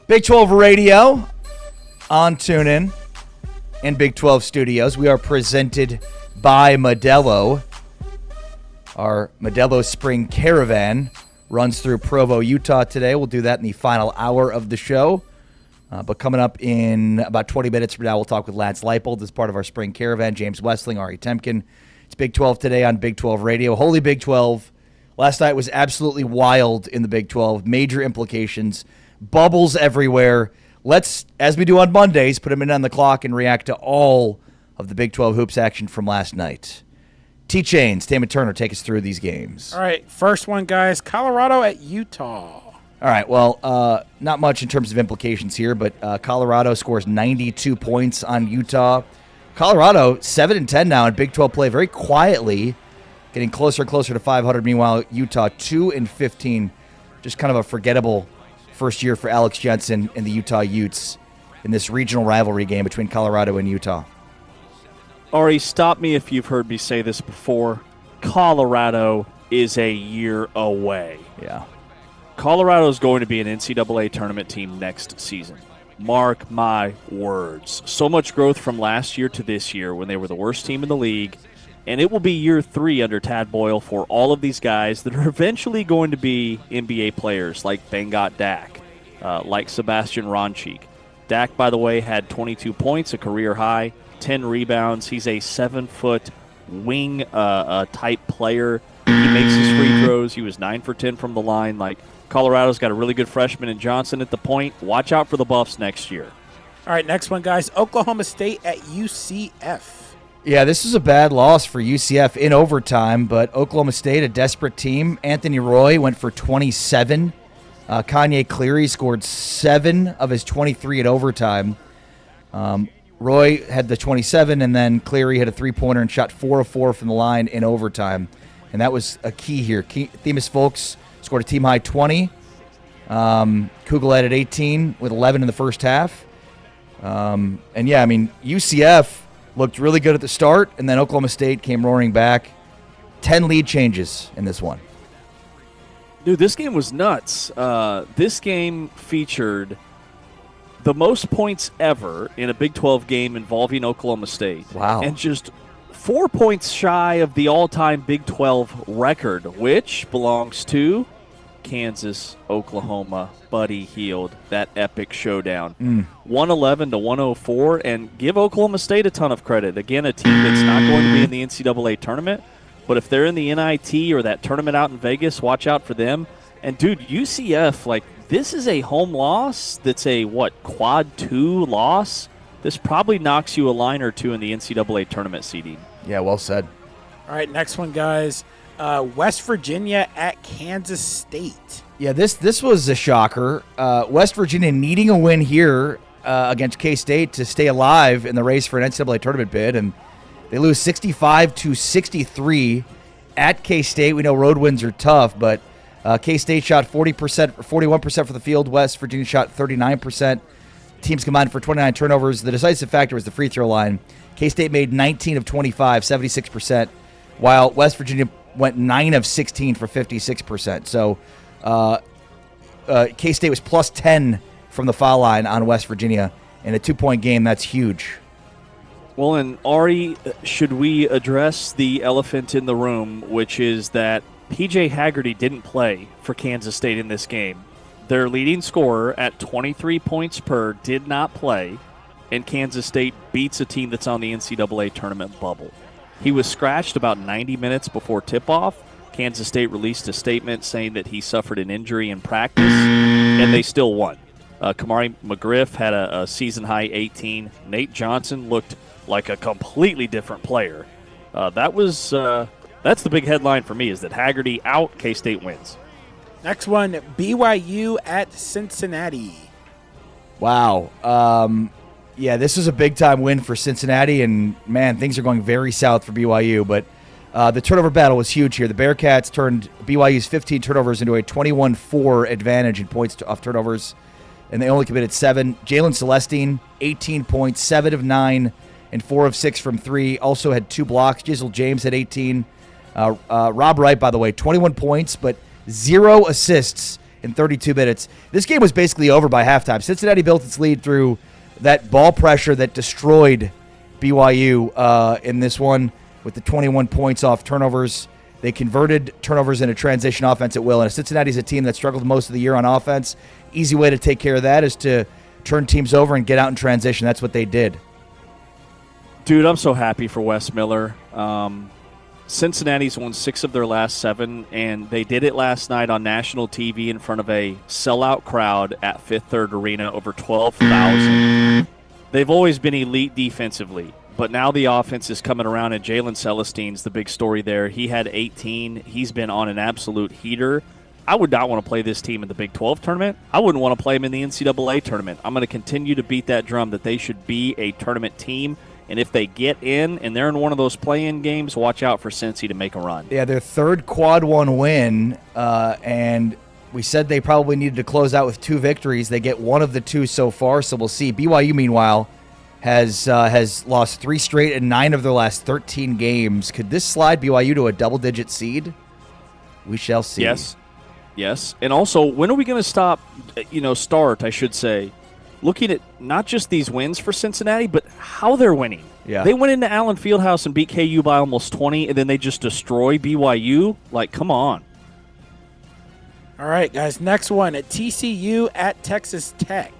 Big 12 Radio on TuneIn and Big 12 Studios. We are presented by Modelo. Our Modelo Spring Caravan runs through Provo, Utah today. We'll do that in the final hour of the show. But coming up in about 20 minutes from now, we'll talk with Lance Leipold as part of our Spring Caravan, James Westling, Ari Temkin. It's Big 12 today on Big 12 Radio. Holy Big 12. Last night was absolutely wild in the Big 12. Major implications. Bubbles everywhere. Let's, as we do on Mondays, put them in on the clock and react to all of the Big 12 hoops action from last night. T-Chains, Damon Turner, take us through these games. All right, first one, guys, Colorado at Utah. All right, well, not much in terms of implications here, but Colorado scores 92 points on Utah. Colorado, 7-10 now in Big 12 play, very quietly, getting closer and closer to 500. Meanwhile, Utah, 2-15, just kind of a forgettable first year for Alex Jensen and the Utah Utes in this regional rivalry game between Colorado and Utah. Ari, stop me if you've heard me say this before. Colorado is a year away. Yeah. Colorado is going to be an NCAA tournament team next season. Mark my words. So much growth from last year to this year when they were the worst team in the league. And it will be year 3 under Tad Boyle for all of these guys that are eventually going to be NBA players like Bengot Dak, like Sebastian Ronchik. Dak, by the way, had 22 points, a career high, 10 rebounds. He's a 7-foot wing type player. He makes his free throws. He was 9 for 10 from the line. Like, Colorado's got a really good freshman in Johnson at the point. Watch out for the Buffs next year. All right, next one, guys. Oklahoma State at UCF. Yeah, this is a bad loss for UCF in overtime, but Oklahoma State, a desperate team. Anthony Roy went for 27. Kanye Cleary scored 7 of his 23 in overtime. Roy had the 27, and then Cleary had a three-pointer and shot 4 of 4 from the line in overtime. And that was a key here. Themis Folks scored a team-high 20. Kugel added 18 with 11 in the first half. And, yeah, I mean, UCF looked really good at the start, and then Oklahoma State came roaring back. 10 lead changes in this one. Dude, this game was nuts. This game featured the most points ever in a Big 12 game involving Oklahoma State. Wow. And just 4 points shy of the all-time Big 12 record, which belongs to Kansas, Oklahoma, Buddy Hield, that epic showdown. 111 to 104, and give Oklahoma State a ton of credit. Again, a team that's not going to be in the NCAA tournament, but if they're in the NIT or that tournament out in Vegas, watch out for them. And, dude, UCF, like, this is a home loss that's a, quad 2 loss? This probably knocks you a line or two in the NCAA tournament seeding. Yeah, well said. All right, next one, guys. West Virginia at Kansas State. Yeah, this was a shocker. West Virginia needing a win here against K-State to stay alive in the race for an NCAA tournament bid, and they lose 65-63 at K-State. We know road wins are tough, but K-State shot 41% for the field. West Virginia shot 39%. Teams combined for 29 turnovers. The decisive factor was the free throw line. K-State made 19 of 25, 76%, while West Virginia went 9 of 16 for 56%. So K-State was plus 10 from the foul line on West Virginia. In a 2-point game, that's huge. Well, and Ari, should we address the elephant in the room, which is that P.J. Haggerty didn't play for Kansas State in this game. Their leading scorer at 23 points per did not play, and Kansas State beats a team that's on the NCAA tournament bubble. He was scratched about 90 minutes before tip-off. Kansas State released a statement saying that he suffered an injury in practice, and they still won. Kamari McGriff had a season-high 18. Nate Johnson looked like a completely different player. That's the big headline for me, is that Haggerty out, K-State wins. Next one, BYU at Cincinnati. Wow. Yeah, this is a big-time win for Cincinnati, and, man, things are going very south for BYU. But the turnover battle was huge here. The Bearcats turned BYU's 15 turnovers into a 21-4 advantage in points off turnovers, and they only committed 7. Jalen Celestine, 18 points, 7 of 9, and 4 of 6 from 3. Also had 2 blocks. Jizzle James had 18. Rob Wright, by the way, 21 points, but 0 assists in 32 minutes. This game was basically over by halftime. Cincinnati built its lead through that ball pressure that destroyed BYU in this one with the 21 points off turnovers. They converted turnovers into transition offense at will. And Cincinnati's a team that struggled most of the year on offense. Easy way to take care of that is to turn teams over and get out in transition. That's what they did. Dude, I'm so happy for Wes Miller. Cincinnati's won 6 of their last 7, and they did it last night on national TV in front of a sellout crowd at Fifth Third Arena, over 12,000. They've always been elite defensively, but now the offense is coming around, and Jalen Celestine's the big story there. He had 18. He's been on an absolute heater. I would not want to play this team in the Big 12 tournament. I wouldn't want to play them in the NCAA tournament. I'm going to continue to beat that drum that they should be a tournament team. And if they get in and they're in one of those play-in games, watch out for Cincy to make a run. Yeah, their third quad one win, and we said they probably needed to close out with 2 victories. They get one of the 2 so far, so we'll see. BYU, meanwhile, has lost 3 straight in 9 of their last 13 games. Could this slide BYU to a double-digit seed? We shall see. Yes. And also, when are we going to start, looking at not just these wins for Cincinnati, but how they're winning. Yeah. They went into Allen Fieldhouse and beat KU by almost 20, and then they just destroy BYU. Like, come on. All right, guys, next one at TCU at Texas Tech.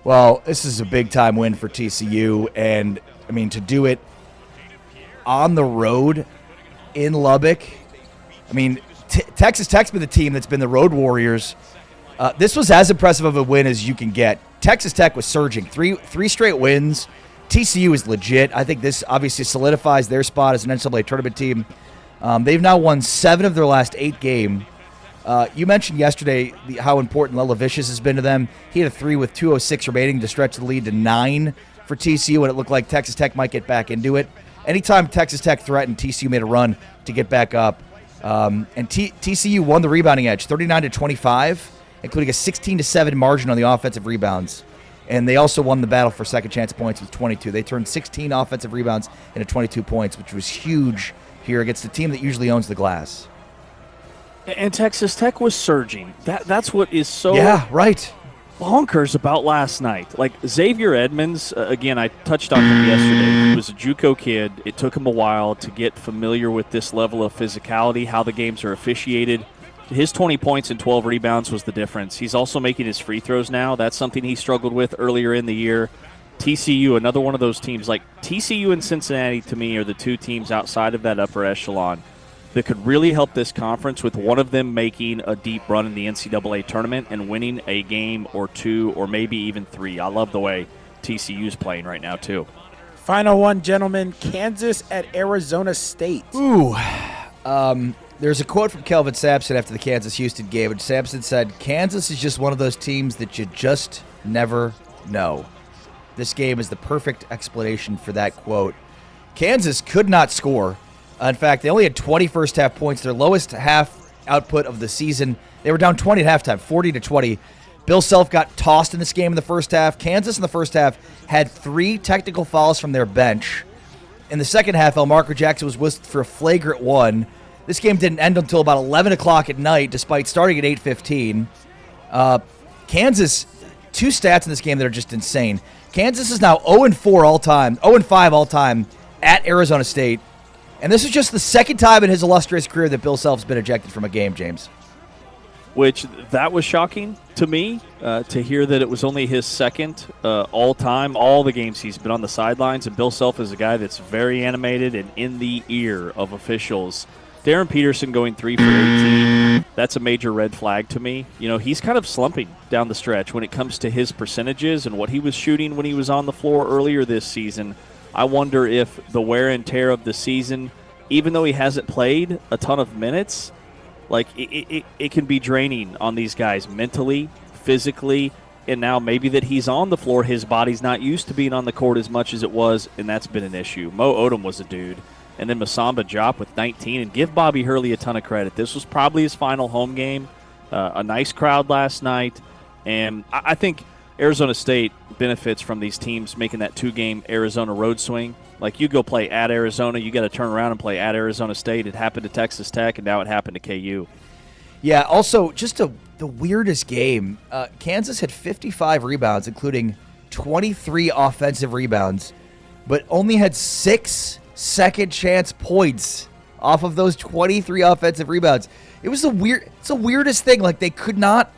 Well, this is a big-time win for TCU, and, I mean, to do it on the road in Lubbock, I mean, Texas Tech's been the team that's been the road warriors. This was as impressive of a win as you can get. Texas Tech was surging. Three straight wins. TCU is legit. I think this obviously solidifies their spot as an NCAA tournament team. They've now won 7 of their last 8 games. You mentioned yesterday how important Lella Vicious has been to them. He had a 3 with 2:06 remaining to stretch the lead to 9 for TCU, and it looked like Texas Tech might get back into it. Anytime Texas Tech threatened, TCU made a run to get back up. And TCU won the rebounding edge, 39-25. Including a 16-7 margin on the offensive rebounds. And they also won the battle for second chance points with 22. They turned 16 offensive rebounds into 22 points, which was huge here against the team that usually owns the glass. And Texas Tech was surging. That's what is so bonkers about last night. Like Xavier Edmonds, again, I touched on him yesterday. He was a JUCO kid. It took him a while to get familiar with this level of physicality, how the games are officiated. His 20 points and 12 rebounds was the difference. He's also making his free throws now. That's something he struggled with earlier in the year. TCU, another one of those teams. Like TCU and Cincinnati, to me, are the 2 teams outside of that upper echelon that could really help this conference, with one of them making a deep run in the NCAA tournament and winning a game or 2 or maybe even 3. I love the way TCU's playing right now, too. Final one, gentlemen. Kansas at Arizona State. Ooh. There's a quote from Kelvin Sampson after the Kansas-Houston game, and Sampson said, "Kansas is just one of those teams that you just never know." This game is the perfect explanation for that quote. Kansas could not score. In fact, they only had 20 first-half points, their lowest half output of the season. They were down 20 at halftime, 40-20. Bill Self got tossed in this game in the first half. Kansas in the first half had 3 technical fouls from their bench. In the second half, Elmarco Jackson was whistled for a flagrant 1. This game didn't end until about 11 o'clock at night, despite starting at 8:15. Kansas, 2 stats in this game that are just insane. Kansas is now 0-4 all-time, 0-5 all-time at Arizona State. And this is just the second time in his illustrious career that Bill Self's been ejected from a game, James. Which, that was shocking to me, to hear that it was only his second all-time, all the games he's been on the sidelines. And Bill Self is a guy that's very animated and in the ear of officials. Darren Peterson going 3 for 18, that's a major red flag to me. You know, he's kind of slumping down the stretch when it comes to his percentages and what he was shooting when he was on the floor earlier this season. I wonder if the wear and tear of the season, even though he hasn't played a ton of minutes, like it can be draining on these guys mentally, physically, and now maybe that he's on the floor, his body's not used to being on the court as much as it was, and that's been an issue. Mo Odom was a dude. And then Masamba Diop with 19. And give Bobby Hurley a ton of credit. This was probably his final home game. A nice crowd last night. And I think Arizona State benefits from these teams making that 2-game Arizona road swing. Like, you go play at Arizona, you got to turn around and play at Arizona State. It happened to Texas Tech, and now it happened to KU. Yeah, also, just to the weirdest game. Kansas had 55 rebounds, including 23 offensive rebounds, but only had 6 second chance points off of those 23 offensive rebounds. It's the weirdest thing. Like, they could not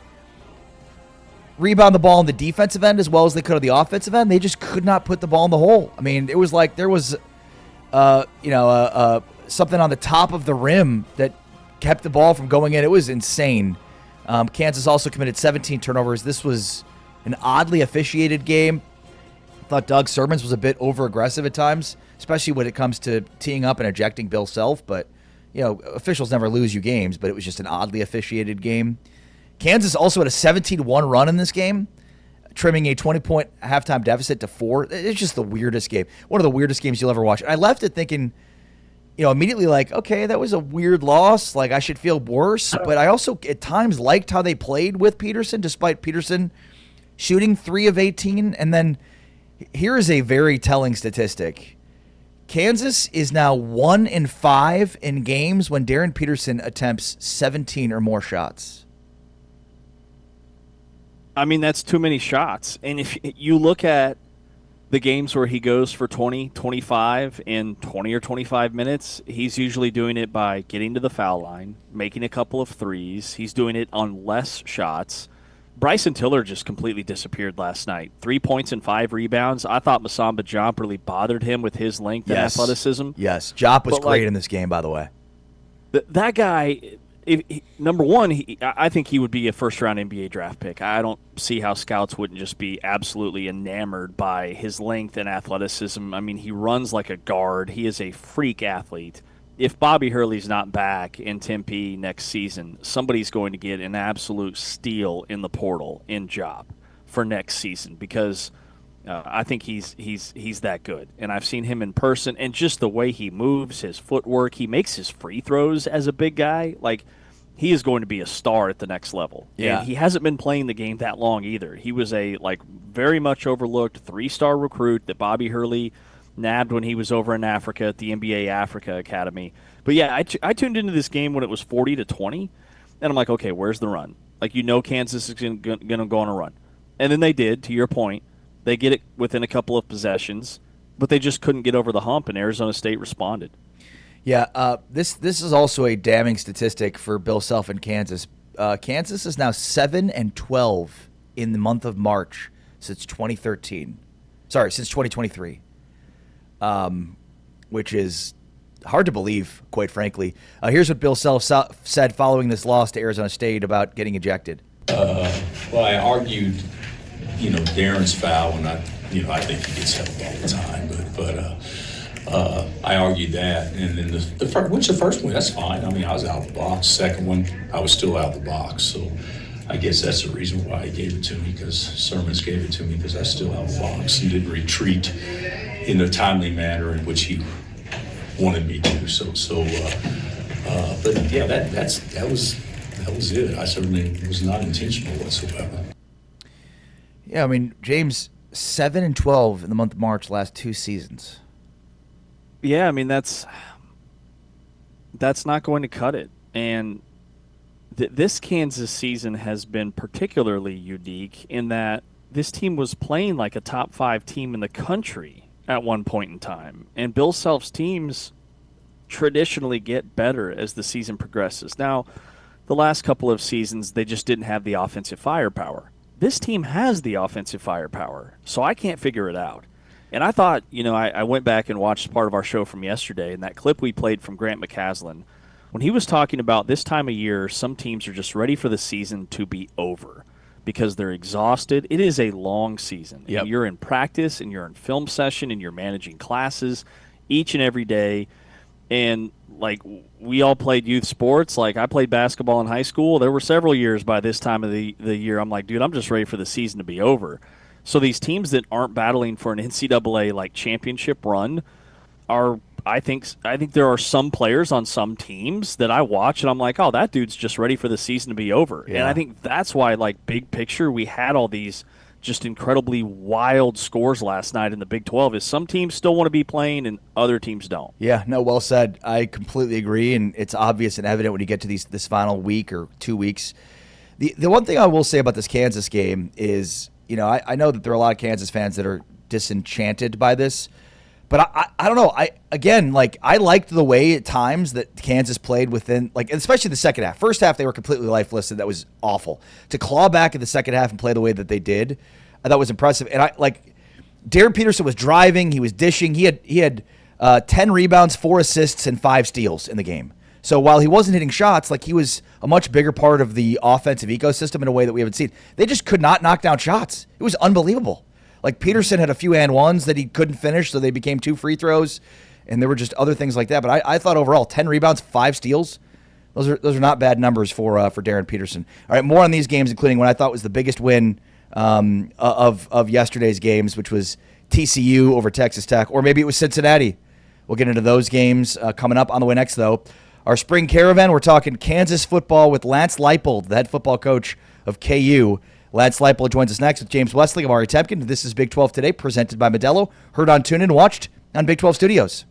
rebound the ball on the defensive end as well as they could on the offensive end. They just could not put the ball in the hole. I mean, it was like there was, something on the top of the rim that kept the ball from going in. It was insane. Kansas also committed 17 turnovers. This was an oddly officiated game. I thought Doug Sermons was a bit over-aggressive at times, especially when it comes to teeing up and ejecting Bill Self. But, officials never lose you games, but it was just an oddly officiated game. Kansas also had a 17-1 run in this game, trimming a 20-point halftime deficit to 4. It's just the weirdest game. One of the weirdest games you'll ever watch. And I left it thinking, immediately like, okay, that was a weird loss. Like, I should feel worse. But I also at times liked how they played with Peterson, despite Peterson shooting 3 of 18. And then here is a very telling statistic. Kansas is now 1-5 in games when Darren Peterson attempts 17 or more shots. I mean, that's too many shots. And if you look at the games where he goes for 20, 25 in 20 or 25 minutes, he's usually doing it by getting to the foul line, making a couple of threes. He's doing it on less shots. Bryson Tiller just completely disappeared last night. 3 points and 5 rebounds. I thought Masamba Diop really bothered him with his length and athleticism. Yes, Diop was great in this game, by the way. That guy, number one, I think he would be a first-round NBA draft pick. I don't see how scouts wouldn't just be absolutely enamored by his length and athleticism. I mean, he runs like a guard. He is a freak athlete. If Bobby Hurley's not back in Tempe next season, somebody's going to get an absolute steal in the portal in job for next season because I think he's that good. And I've seen him in person, and just the way he moves, his footwork, he makes his free throws as a big guy. Like, he is going to be a star at the next level. Yeah. And he hasn't been playing the game that long either. He was a very much overlooked 3-star recruit that Bobby Hurley nabbed when he was over in Africa at the NBA Africa Academy. But yeah, I tuned into this game when it was 40-20, and I'm like, okay, where's the run? Like, Kansas is going to go on a run. And then they did, to your point. They get it within a couple of possessions, but they just couldn't get over the hump, and Arizona State responded. Yeah, this is also a damning statistic for Bill Self in Kansas. Kansas is now 7-12 in the month of March since 2013. Sorry, since 2023. Which is hard to believe, quite frankly. Here's what Bill Self said following this loss to Arizona State about getting ejected. Well, I argued, Darren's foul, and I think he gets help all the time, but I argued that, and then the first one, that's fine. I mean, I was out of the box. Second one, I was still out of the box, so I guess that's the reason why he gave it to me, because Sermons gave it to me, because I was still out of the box and didn't retreat in a timely manner in which he wanted me to. But yeah, that was it. I certainly was not intentional whatsoever. Yeah, I mean, James, 7-12 in the month of March last 2 seasons. Yeah, I mean, that's not going to cut it. And this Kansas season has been particularly unique in that this team was playing like a top 5 team in the country at one point in time. And Bill Self's teams traditionally get better as the season progresses. Now, the last couple of seasons, they just didn't have the offensive firepower. This team has the offensive firepower, so I can't figure it out. And I thought, I went back and watched part of our show from yesterday, and that clip we played from Grant McCaslin, when he was talking about this time of year, some teams are just ready for the season to be over because they're exhausted. It is a long season. Yep. And you're in practice, and you're in film session, and you're managing classes each and every day. And, we all played youth sports. I played basketball in high school. There were several years by this time of the year, I'm like, dude, I'm just ready for the season to be over. So these teams that aren't battling for an NCAA championship run are, I think there are some players on some teams that I watch and I'm like, oh, that dude's just ready for the season to be over. Yeah. And I think that's why, big picture, we had all these just incredibly wild scores last night in the Big 12 is some teams still want to be playing and other teams don't. Yeah, no, well said. I completely agree, and it's obvious and evident when you get to this final week or 2 weeks The one thing I will say about this Kansas game is, I know that there are a lot of Kansas fans that are disenchanted by this, but I don't know. I liked the way at times that Kansas played within, especially the second half. First half, they were completely lifeless, and that was awful. To claw back in the second half and play the way that they did, I thought was impressive. And Darren Peterson was driving, he was dishing. He had 10 rebounds, 4 assists, and 5 steals in the game. So while he wasn't hitting shots, he was a much bigger part of the offensive ecosystem in a way that we haven't seen. They just could not knock down shots. It was unbelievable. Peterson had a few and ones that he couldn't finish, so they became 2 free throws, and there were just other things like that. But I thought overall, 10 rebounds, 5 steals, those are not bad numbers for Darren Peterson. All right, more on these games, including what I thought was the biggest win of yesterday's games, which was TCU over Texas Tech, or maybe it was Cincinnati. We'll get into those games coming up. On the way next, though, our spring caravan, we're talking Kansas football with Lance Leipold, the head football coach of KU. Lance Leipold joins us next with James Wesley, Amari Temkin. This is Big 12 Today, presented by Modelo. Heard on TuneIn, watched on Big 12 Studios.